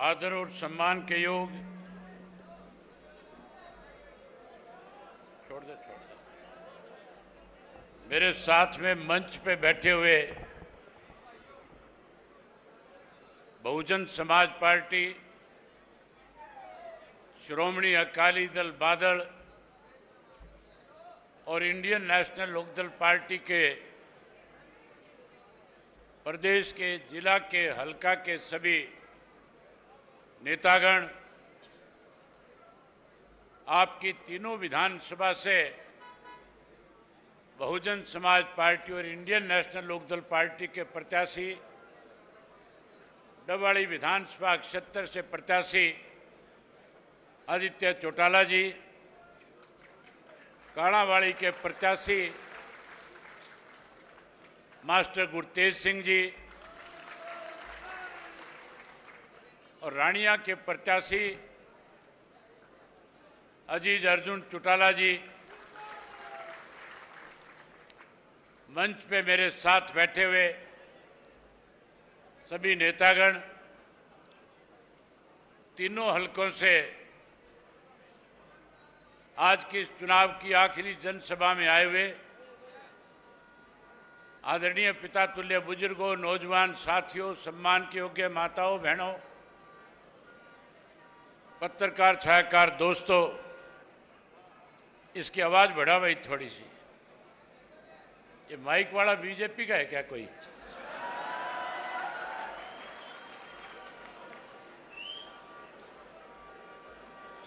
आदर और सम्मान के योग छोड़ दे मेरे साथ में मंच पे बैठे हुए बहुजन समाज पार्टी, श्रोमणी अकाली दल बादल और इंडियन नेशनल लोकदल पार्टी के प्रदेश के, जिला के, हलका के सभी नेतागण, आपकी तीनों विधानसभा से बहुजन समाज पार्टी और इंडियन नेशनल लोकदल पार्टी के प्रत्याशी, डबवाड़ी विधानसभा क्षेत्र से प्रत्याशी आदित्य चौटाला जी, काणावाड़ी के प्रत्याशी मास्टर गुरतेज सिंह जी और रानिया के प्रत्याशी अजीज अर्जुन चौटाला जी, मंच पे मेरे साथ बैठे हुए सभी नेतागण, तीनों हलकों से आज की इस चुनाव की आखिरी जनसभा में आए हुए आदरणीय पिता तुल्य बुजुर्गों, नौजवान साथियों, सम्मान के योग्य माताओं, बहनों, पत्रकार छायाकार दोस्तों, इसकी आवाज बढ़ा भाई थोड़ी सी। ये माइक वाला बीजेपी का है क्या कोई?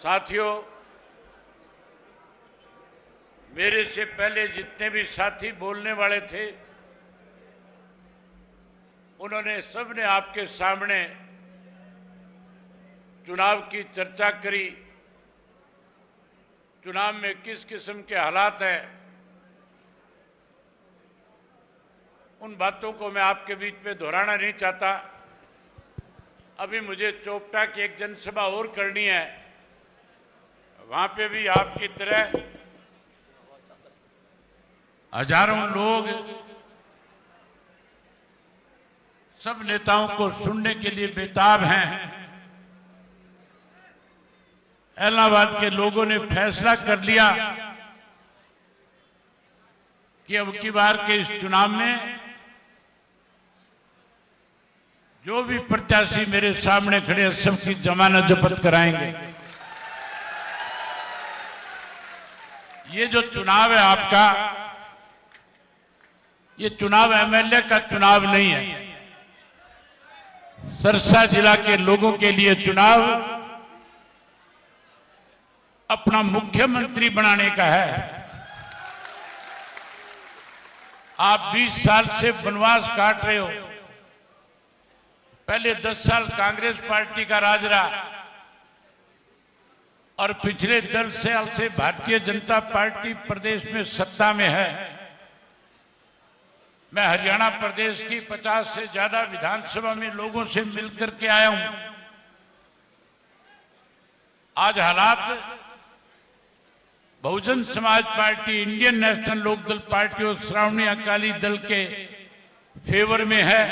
साथियों, मेरे से पहले जितने भी साथी बोलने वाले थे, उन्होंने सबने आपके सामने चुनाव की चर्चा करी, चुनाव में किस किस्म के हालात हैं, उन बातों को मैं आपके बीच में दोहराना नहीं चाहता। अभी मुझे चोपटा की एक जनसभा और करनी है, वहां पे भी आपकी तरह हजारों लोग सब नेताओं को सुनने के लिए बेताब हैं। इलाहाबाद के लोगों ने फैसला कर लिया कि अब की बार के इस चुनाव में जो भी प्रत्याशी मेरे सामने खड़े हैं, सबकी जमानत जब्त कराएंगे। ये जो चुनाव है आपका, ये चुनाव एमएलए का चुनाव नहीं है। सरसा जिला के लोगों के लिए चुनाव अपना मुख्यमंत्री बनाने का है। आप 20 साल से वनवास काट रहे हो। पहले 10 साल कांग्रेस पार्टी का राज रहा और पिछले 10 साल से भारतीय जनता पार्टी प्रदेश में सत्ता में है। मैं हरियाणा प्रदेश की 50 से ज्यादा विधानसभा में लोगों से मिलकर के आया हूं। आज हालात Bahujan Samaj party, Indian National Lokdal party और श्रोमणी अकाली दल के फेवर में है।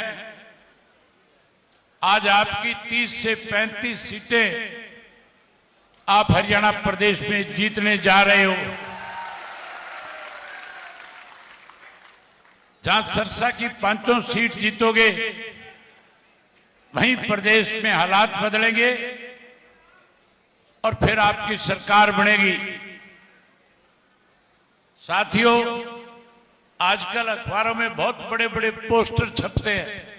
आज आपकी 30 से 35 सीटें आप हरियाणा प्रदेश में जीतने जा रहे हो। जहां सरसा की 5 सीट जीतोगे, वहीं प्रदेश में हालात बदलेंगे और फिर आपकी सरकार बनेगी। साथियों, आजकल अखबारों में बहुत बड़े बड़े पोस्टर छपते हैं।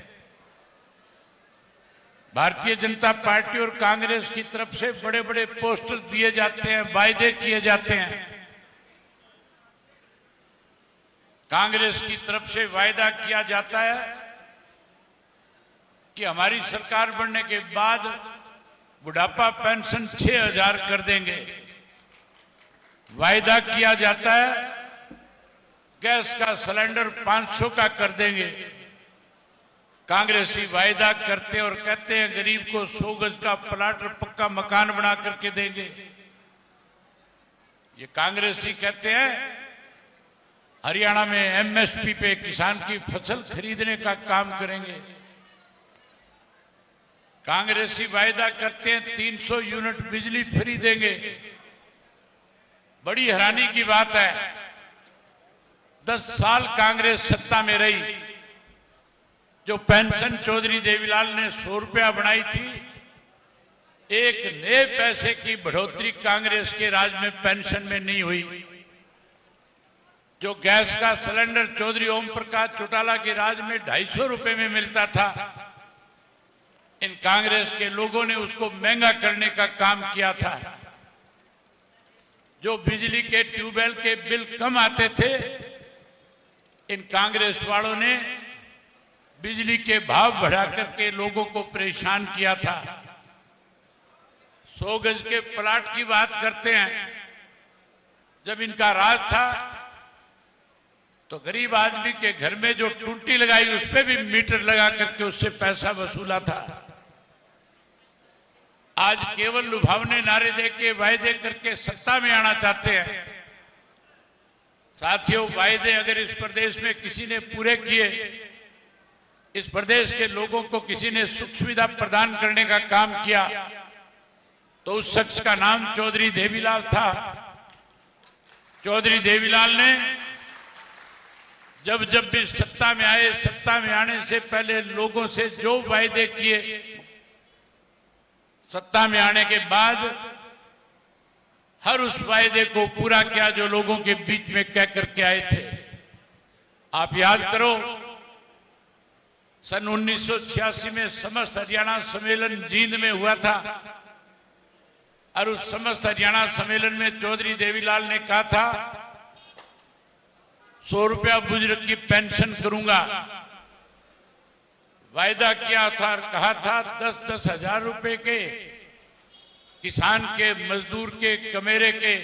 भारतीय जनता पार्टी और कांग्रेस की तरफ से बड़े बड़े पोस्टर दिए जाते हैं, वायदे किए जाते हैं। कांग्रेस की तरफ से वायदा किया जाता है कि हमारी सरकार बनने के बाद बुढ़ापा पेंशन 6,000 कर देंगे। वायदा किया जाता है गैस का सिलेंडर 500 का कर देंगे। कांग्रेसी वायदा करते और कहते हैं गरीब को 100 गज का प्लाट और पक्का मकान बना करके देंगे। ये कांग्रेसी कहते हैं हरियाणा में एमएसपी पे किसान की फसल खरीदने का काम करेंगे। कांग्रेसी वायदा करते हैं 300 यूनिट बिजली फ्री देंगे। बड़ी हैरानी की बात है, 10 साल कांग्रेस सत्ता में रही। जो पेंशन चौधरी देवीलाल ने 100 रुपया बनाई थी, एक नए पैसे की बढ़ोतरी कांग्रेस के राज में पेंशन में नहीं हुई। जो गैस का सिलेंडर चौधरी ओम प्रकाश चौटाला के राज में 250 रुपए में मिलता था, इन कांग्रेस के लोगों ने उसको महंगा करने का काम किया था। जो बिजली के ट्यूबवेल के बिल कम आते थे, इन कांग्रेस वालों ने बिजली के भाव बढ़ा करके लोगों को परेशान किया था। 100 गज के प्लाट की बात करते हैं। जब इनका राज था तो गरीब आदमी के घर में जो टूटी लगाई उस पर भी मीटर लगा करके उससे पैसा वसूला था। आज केवल लुभावने नारे देके वायदे करके सत्ता में आना चाहते हैं। साथियों, वायदे अगर इस प्रदेश में किसी ने पूरे किए, इस प्रदेश के लोगों को किसी ने सुख सुविधा प्रदान करने का काम किया, तो उस शख्स का नाम चौधरी देवीलाल था। चौधरी देवीलाल ने जब जब भी सत्ता में आए, सत्ता में आने से पहले लोगों से जो वायदे किए, सत्ता में आने के बाद हर उस वायदे को पूरा किया जो लोगों के बीच में कह करके आए थे। आप याद करो, सन 1986 में समस्त हरियाणा सम्मेलन जींद में हुआ था और उस समस्त हरियाणा सम्मेलन में चौधरी देवीलाल ने कहा था 100 रुपया बुजुर्ग की पेंशन करूंगा। वायदा किया था और कहा था 10-10 हजार रुपए के किसान के, मजदूर के, कमेरे के,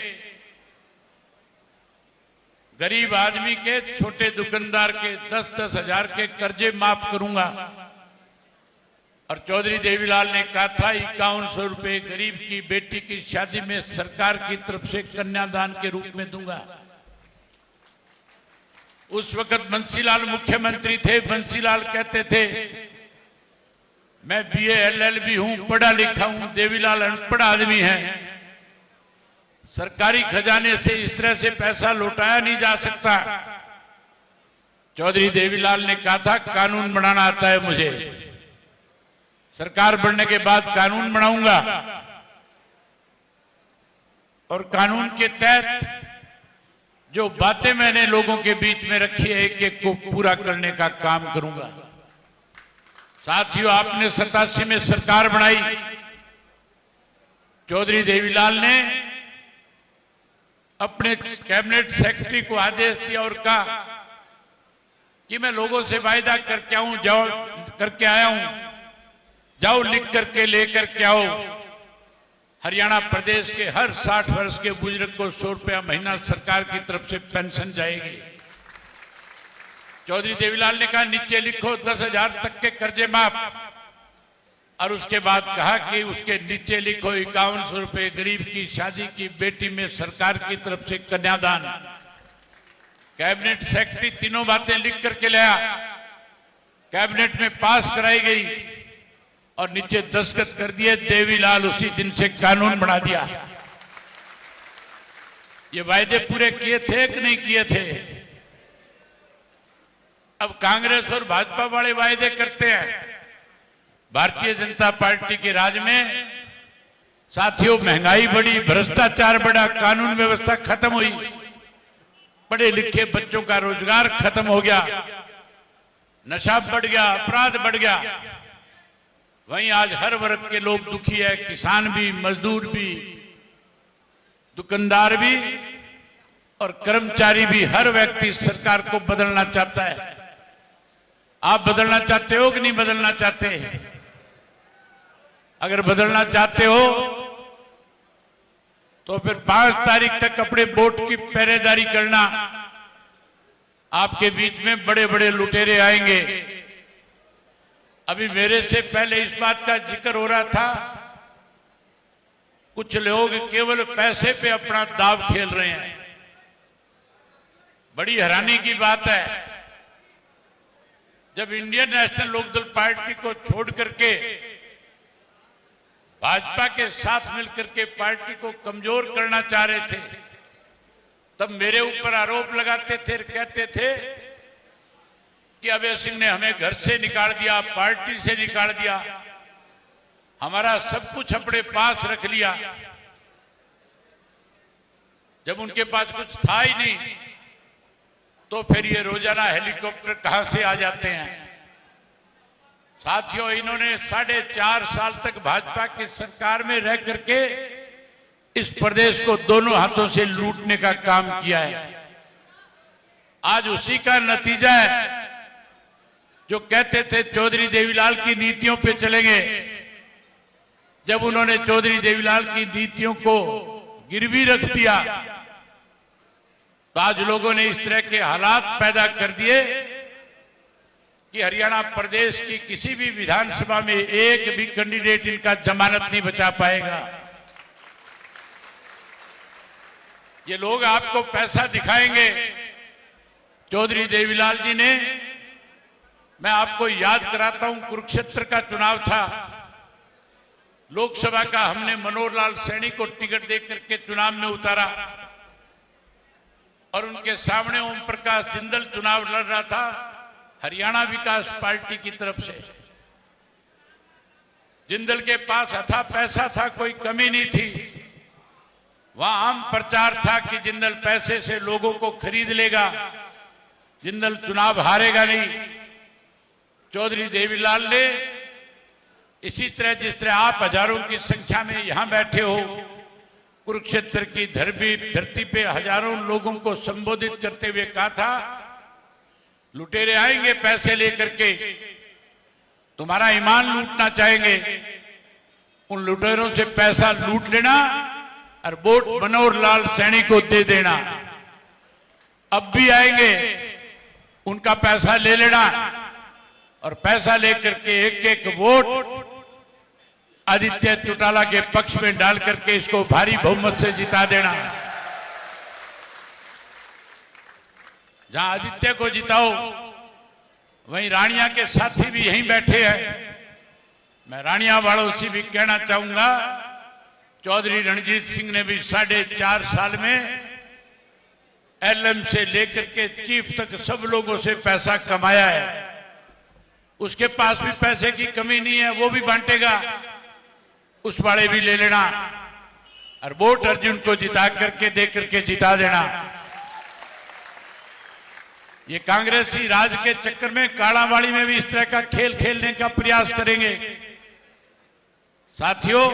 गरीब आदमी के, छोटे दुकानदार के 10-10 हजार के कर्जे माफ करूंगा। और चौधरी देवीलाल ने कहा था 5100 रुपए गरीब की बेटी की शादी में सरकार की तरफ से कन्यादान के रूप में दूंगा। उस वक्त बंसीलाल मुख्यमंत्री थे। बंसीलाल कहते थे मैं BA LLB हूं, पढ़ा लिखा हूं, देवीलाल अनपढ़ आदमी है, सरकारी खजाने से इस तरह से पैसा लौटाया नहीं जा सकता। चौधरी देवीलाल ने कहा था कानून बनाना आता है मुझे, सरकार बनने के बाद कानून बनाऊंगा और कानून के तहत जो बातें मैंने लोगों के बीच में रखी है एक एक को पूरा करने का काम करूंगा। साथियों, आपने 87 में सरकार बनाई। चौधरी देवीलाल ने अपने कैबिनेट सेक्रेटरी को आदेश दिया और कहा कि मैं लोगों से वायदा करके आया हूं, जाओ लिख करके लेकर के आओ। हरियाणा प्रदेश के हर 60 वर्ष के बुजुर्ग को 100 रुपया महीना सरकार की तरफ से पेंशन जाएगी। चौधरी देवीलाल ने कहा नीचे लिखो 10,000 तक के कर्जे माफ, और उसके बाद कहा कि उसके नीचे लिखो 5100 रुपए गरीब की शादी की बेटी में सरकार की तरफ से कन्यादान। कैबिनेट सेक्रेटरी तीनों बातें लिख करके लाया, कैबिनेट में पास कराई गई और नीचे दस्तखत कर दिए। देवीलाल उसी दिन से कानून बना दिया। ये वायदे पूरे किए थे कि नहीं किए थे? अब कांग्रेस और भाजपा वाले वायदे करते हैं। भारतीय जनता पार्टी के राज में साथियों महंगाई बढ़ी, भ्रष्टाचार बढ़ा, कानून व्यवस्था खत्म हुई, पढ़े लिखे बच्चों का रोजगार खत्म हो गया, नशा बढ़ गया, अपराध बढ़ गया। वहीं आज हर वर्ग के लोग दुखी है, किसान भी, मजदूर भी, दुकानदार भी और कर्मचारी भी। हर व्यक्ति सरकार को बदलना चाहता है। आप बदलना चाहते हो कि नहीं बदलना चाहते? अगर बदलना चाहते हो तो फिर 5 तारीख तक अपने वोट की पहरेदारी करना। आपके बीच में बड़े बड़े लुटेरे आएंगे। अभी मेरे से पहले इस बात का जिक्र हो रहा था, कुछ लोग केवल पैसे पे अपना दाव खेल रहे हैं। बड़ी हैरानी की बात है, जब इंडियन नेशनल लोकदल पार्टी को छोड़ करके भाजपा के साथ मिलकर के पार्टी को कमजोर करना चाह रहे थे, तब मेरे ऊपर आरोप लगाते थे, कहते थे कि अभय सिंह ने हमें घर से निकाल दिया, पार्टी से निकाल दिया, हमारा सब कुछ अपने पास रख लिया, जब उनके पास कुछ था ही नहीं तो फिर ये रोजाना हेलीकॉप्टर कहां से आ जाते हैं। साथियों, इन्होंने 4.5 साल तक भाजपा की सरकार में रह करके इस प्रदेश को दोनों हाथों से लूटने का काम किया है। आज उसी का नतीजा है। जो कहते थे चौधरी देवीलाल की नीतियों पे चलेंगे, जब उन्होंने चौधरी देवीलाल की नीतियों को गिरवी रख दिया तो आज लोगों ने इस तरह के हालात पैदा कर दिए कि हरियाणा प्रदेश की किसी भी विधानसभा में एक भी कैंडिडेट इनका जमानत नहीं बचा पाएगा। ये लोग आपको पैसा दिखाएंगे। चौधरी देवीलाल जी ने, मैं आपको याद कराता हूं, कुरुक्षेत्र का चुनाव था, लोकसभा का हमने मनोहर लाल सैनी को टिकट देकर के चुनाव में उतारा और उनके सामने ओम प्रकाश जिंदल चुनाव लड़ रहा था हरियाणा विकास पार्टी की तरफ से। जिंदल के पास अथाह पैसा था, कोई कमी नहीं थी। वहां आम प्रचार था कि जिंदल पैसे से लोगों को खरीद लेगा, जिंदल चुनाव हारेगा नहीं। चौधरी देवीलाल ने इसी तरह, जिस तरह आप हजारों की संख्या में यहां बैठे हो, कुरुक्षेत्र की धरती पे हजारों लोगों को संबोधित करते हुए कहा था, लुटेरे आएंगे पैसे लेकर के, तुम्हारा ईमान लूटना चाहेंगे, उन लुटेरों से पैसा लूट लेना और वोट मनोहर लाल सैनी को दे देना। अब भी आएंगे, उनका पैसा ले लेना और पैसा लेकर के एक एक वोट आदित्य चौटाला के पक्ष में डाल करके इसको भारी बहुमत से जिता देना। जहां आदित्य को जिताओ वहीं रानिया के साथी भी यहीं बैठे हैं। मैं रानिया वालों से भी कहना चाहूंगा, चौधरी रणजीत सिंह ने भी 4.5 साल में एलएम से लेकर के चीफ तक सब लोगों से पैसा कमाया है। उसके पास भी पैसे की कमी नहीं है, वो भी बांटेगा, उस वाले भी ले लेना और वोट अर्जुन को जिता करके दे करके जिता देना। ये कांग्रेसी राज के चक्कर में कालावाड़ी में भी इस तरह का खेल खेलने का प्रयास करेंगे। साथियों,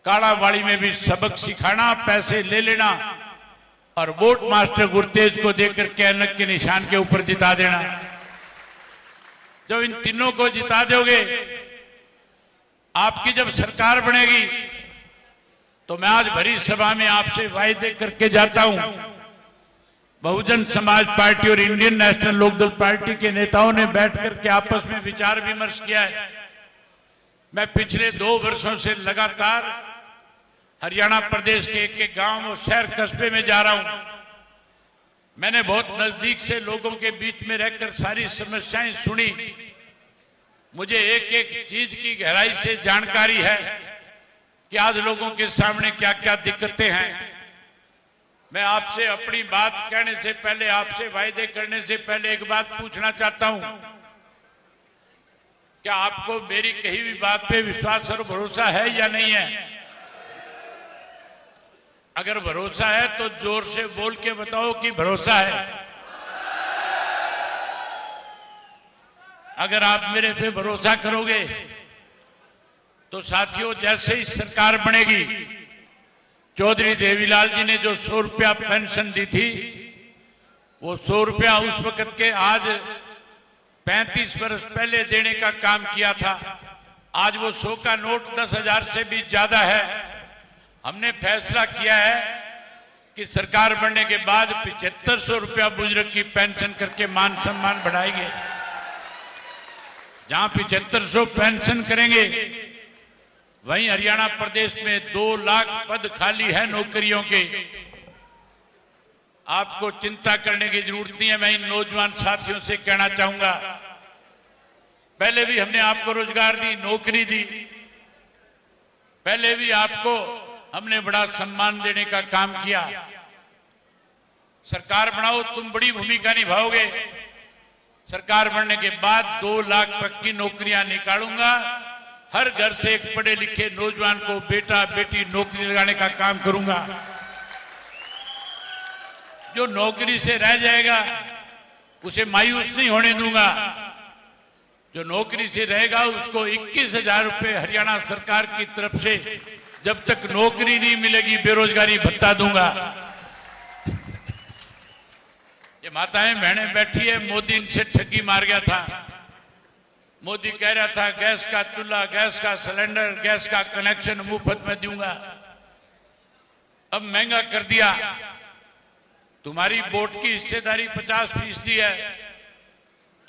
कालावाड़ी में भी सबक सिखाना, पैसे ले लेना और वोट मास्टर गुरतेज को देकर के ऐनक के निशान के ऊपर जिता देना। जब इन तीनों को जिता दोगे, आपकी जब सरकार बनेगी, तो मैं आज भरी सभा में आपसे वायदे करके जाता हूं, बहुजन समाज पार्टी और इंडियन नेशनल लोकदल पार्टी के नेताओं ने बैठ करके आपस में विचार विमर्श किया है। मैं पिछले 2 वर्षों से लगातार हरियाणा प्रदेश के एक एक गांव और शहर कस्बे में जा रहा हूं। मैंने बहुत नजदीक से लोगों के बीच में रहकर सारी समस्याएं सुनी। मुझे एक एक चीज की गहराई से जानकारी है कि आज लोगों के सामने क्या क्या दिक्कतें हैं। मैं आपसे अपनी बात कहने से पहले, आपसे वायदे करने से पहले एक बात पूछना चाहता हूं, क्या आपको मेरी कही हुई बात पे विश्वास और भरोसा है या नहीं है? अगर भरोसा है तो जोर से बोल के बताओ कि भरोसा है। अगर आप मेरे पे भरोसा करोगे तो साथियों, जैसे ही सरकार बनेगी, चौधरी देवीलाल जी ने जो 100 रुपया पेंशन दी थी, वो 100 रुपया उस वक्त के आज 35 वर्ष पहले देने का काम किया था। आज वो 100 का नोट 10,000 से भी ज्यादा है। हमने फैसला किया है कि सरकार बनने के बाद 7500 रुपया बुजुर्ग की पेंशन करके मान सम्मान बढ़ाएंगे। जहां 7500 पेंशन करेंगे, वहीं हरियाणा प्रदेश में 2 लाख पद खाली है नौकरियों के। आपको चिंता करने की जरूरत नहीं है। मैं इन नौजवान साथियों से कहना चाहूंगा, पहले भी हमने आपको रोजगार दी, नौकरी दी। पहले भी आपको हमने बड़ा सम्मान देने का काम किया। सरकार बनाओ तुम बड़ी भूमिका निभाओगे। सरकार बनने के बाद 2 लाख पक्की नौकरियां निकालूंगा। हर घर से एक पढ़े लिखे नौजवान को बेटा बेटी नौकरी लगाने का काम करूंगा। जो नौकरी से रह जाएगा उसे मायूस नहीं होने दूंगा। जो नौकरी से रहेगा उसको 21,000 रुपए हरियाणा सरकार की तरफ से जब तक नौकरी नहीं मिलेगी बेरोजगारी भत्ता दूंगा। ये माताएं बहनें बैठी है, मोदी इनसे ठगी मार गया था। मोदी कह रहा था गैस का चूल्हा, गैस का सिलेंडर, गैस का कनेक्शन मुफ्त में दूंगा। अब महंगा कर दिया। तुम्हारी वोट की हिस्सेदारी 50% है।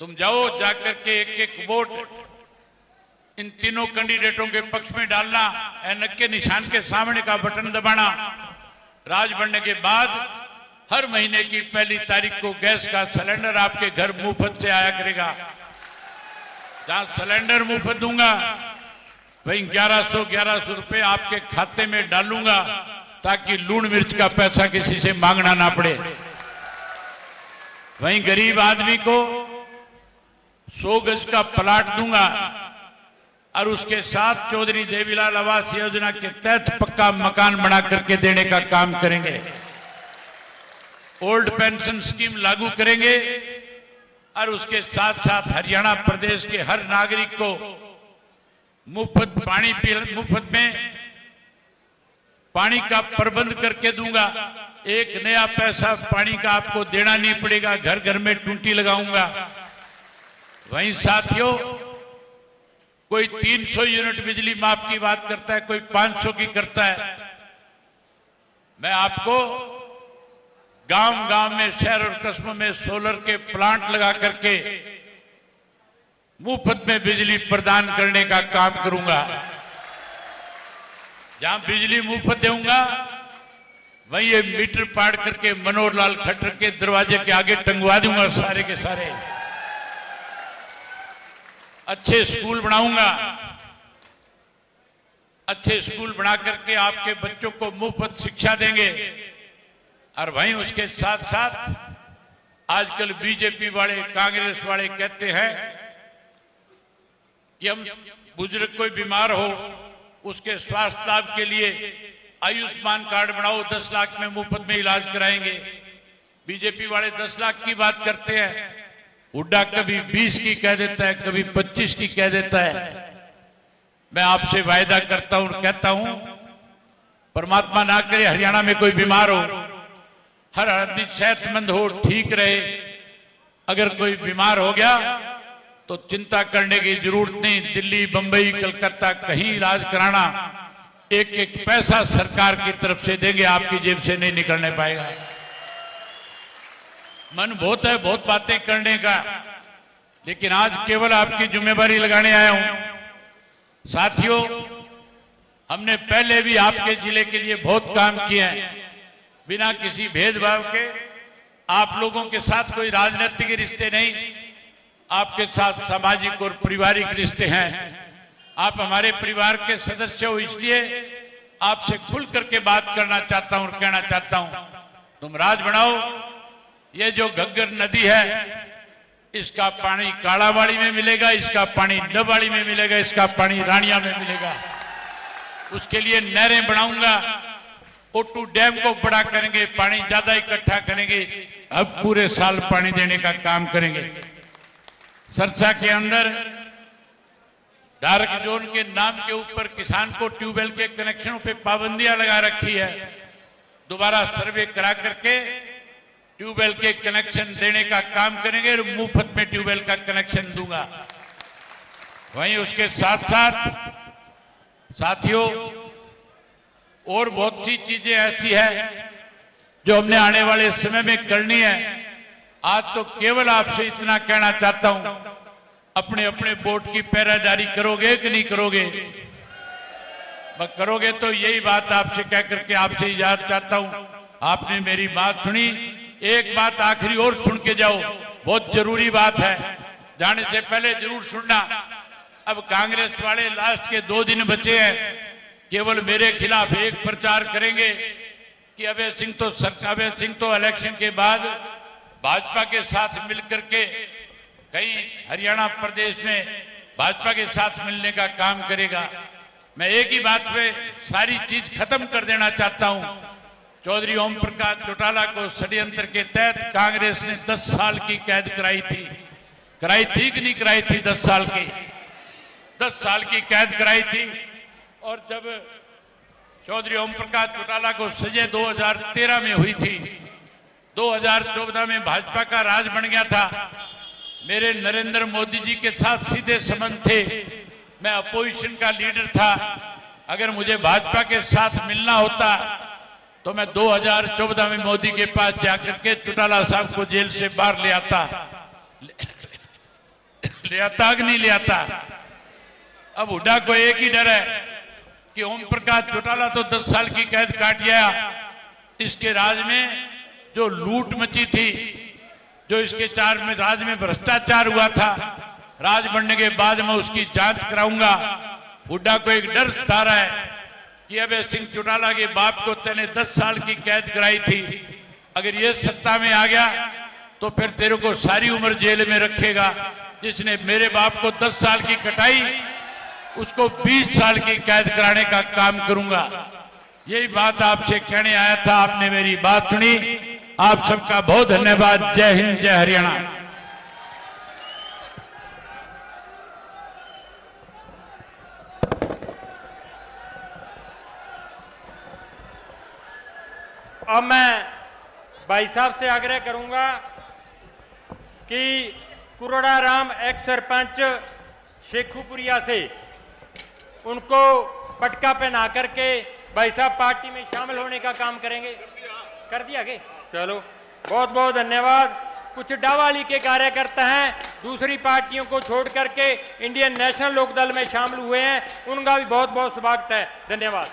तुम जाओ जाकर के एक एक वोट इन तीनों कैंडिडेटों के पक्ष में डालना। ऐनक के निशान के सामने का बटन दबाना। राज बनने के बाद हर महीने की 1 तारीख को गैस का सिलेंडर आपके घर मुफ्त से आया करेगा। जहां सिलेंडर मुफ्त दूंगा वहीं 1100 रुपए आपके खाते में डालूंगा ताकि लूण मिर्च का पैसा किसी से मांगना ना पड़े। वहीं गरीब आदमी को 100 गज का प्लाट दूंगा और उसके साथ चौधरी देवीलाल आवास योजना के तहत पक्का मकान बना करके देने का काम करेंगे। ओल्ड पेंशन स्कीम लागू करेंगे और उसके साथ साथ हरियाणा प्रदेश के हर नागरिक को मुफ्त में पानी का प्रबंध करके दूंगा। एक नया पैसा पानी का आपको देना नहीं पड़ेगा। घर घर में टूटी लगाऊंगा। वहीं साथियों, कोई 300 यूनिट बिजली माफ की बात करता है, कोई 500 की करता है। मैं आपको गांव गांव में, शहर और कस्बों में सोलर के प्लांट लगा करके मुफ्त में बिजली प्रदान करने का काम करूंगा। जहां बिजली मुफ्त दूंगा वहीं ये मीटर पाड़ करके मनोहर लाल खट्टर के दरवाजे के आगे टंगवा दूंगा। सारे के सारे अच्छे स्कूल बनाऊंगा। अच्छे स्कूल बना करके आपके बच्चों को मुफ्त शिक्षा देंगे। और वहीं उसके साथ साथ आजकल बीजेपी वाले, कांग्रेस वाले कहते हैं कि हम बुजुर्ग कोई बीमार हो उसके स्वास्थ्य लाभ के लिए आयुष्मान कार्ड बनाओ, 10 लाख में मुफ्त में इलाज कराएंगे। बीजेपी वाले 10 लाख की बात करते हैं। हुड्डा कभी 20 की कह देता है, कभी 25 की कह देता है। मैं आपसे वायदा करता हूं, कहता हूं, परमात्मा ना करे हरियाणा में कोई बीमार हो, हर आदमी सेहतमंद हो, ठीक रहे। अगर कोई बीमार हो गया तो चिंता करने की जरूरत नहीं। दिल्ली, बंबई, कलकत्ता कहीं इलाज कराना, एक एक पैसा सरकार की तरफ से देंगे, आपकी जेब से नहीं निकलने पाएगा। मन बहुत है, बहुत बातें करने का, लेकिन आज केवल आपकी जिम्मेवारी लगाने आया हूं। साथियों, हमने पहले भी आपके जिले के लिए बहुत काम किए हैं, बिना किसी भेदभाव के। आप लोगों के साथ कोई राजनीतिक रिश्ते नहीं, आपके साथ सामाजिक और पारिवारिक रिश्ते हैं। आप हमारे परिवार के सदस्य हो, इसलिए आपसे खुल करके बात करना चाहता हूं और कहना चाहता हूं, तुम राज बनाओ। ये जो घग्गर नदी है, इसका पानी काड़ावाड़ी में मिलेगा, इसका पानी डबवाड़ी में मिलेगा, इसका पानी रानिया में मिलेगा। उसके लिए नहरें बनाऊंगा, O2 डैम को बड़ा करेंगे, पानी ज्यादा इकट्ठा करेंगे, अब पूरे साल पानी देने का काम करेंगे। सरसा के अंदर डार्क जोन के नाम के ऊपर किसान को ट्यूबवेल के कनेक्शनों पे पाबंदियां लगा रखी है। दोबारा सर्वे करा करके ट्यूबवेल के कनेक्शन देने का काम करेंगे और मुफ्त में ट्यूबवेल का कनेक्शन दूंगा। वहीं उसके साथ साथ साथियों, और बहुत सी चीजें ऐसी है जो हमने आने वाले समय में करनी है। आज तो केवल आपसे इतना कहना चाहता हूं, अपने अपने वोट की पहरेदारी करोगे कि नहीं करोगे? करोगे तो यही बात आपसे कह करके आपसे इजाजत चाहता हूं। आपने मेरी बात सुनी, एक बात आखिरी और सुन के जाओ, बहुत जरूरी बात है, जाने से पहले जरूर सुनना। अब कांग्रेस वाले लास्ट के 2 दिन बचे हैं, केवल मेरे खिलाफ एक प्रचार करेंगे कि अभय सिंह तो इलेक्शन के बाद भाजपा के साथ मिलकर के कहीं हरियाणा प्रदेश में भाजपा के साथ मिलने का काम करेगा। मैं एक ही बात पे सारी चीज खत्म कर देना चाहता हूं। चौधरी ओम प्रकाश चौटाला को षड्यंत्र के तहत कांग्रेस ने 10 साल की कैद कराई थी कि नहीं कराई थी? 10 साल की 10 साल की कैद कराई थी। और जब चौधरी ओम प्रकाश चौटाला को सजा 2013 में हुई थी, 2014 में भाजपा का राज बन गया था। मेरे नरेंद्र मोदी जी के साथ सीधे संबंध थे, मैं अपोजिशन का लीडर था। अगर मुझे भाजपा के साथ मिलना होता तो मैं 2014 में मोदी के पास जाकर के चौटाला साहब को जेल से बाहर ले आता कि नहीं ले आता? अब हुड्डा को एक ही डर है कि ओम प्रकाश चौटाला तो 10 साल की कैद काट गया। इसके राज में जो लूट मची थी, जो इसके राज में भ्रष्टाचार हुआ था, राज बनने के बाद मैं उसकी जांच कराऊंगा। हुड्डा को एक डर सता रहा है कि अभय सिंह चौटाला के बाप को तेने 10 साल की कैद कराई थी, अगर ये सत्ता में आ गया तो फिर तेरे को सारी उम्र जेल में रखेगा। जिसने मेरे बाप को 10 साल की कटाई, उसको 20 साल की कैद कराने का काम करूंगा। यही बात आपसे कहने आया था, आपने मेरी बात सुनी। आप सबका बहुत धन्यवाद। जय हिंद, जय हरियाणा। अब मैं भाई साहब से आग्रह करूंगा कि कुरड़ा राम एक्स सरपंच शेखुपुरिया से उनको पटका पहना करके भाई साहब पार्टी में शामिल होने का काम करेंगे। कर दिया गे? चलो, बहुत बहुत धन्यवाद। कुछ डावाली के कार्यकर्ता हैं, दूसरी पार्टियों को छोड़ करके इंडियन नेशनल लोकदल में शामिल हुए हैं, उनका भी बहुत बहुत स्वागत है। धन्यवाद।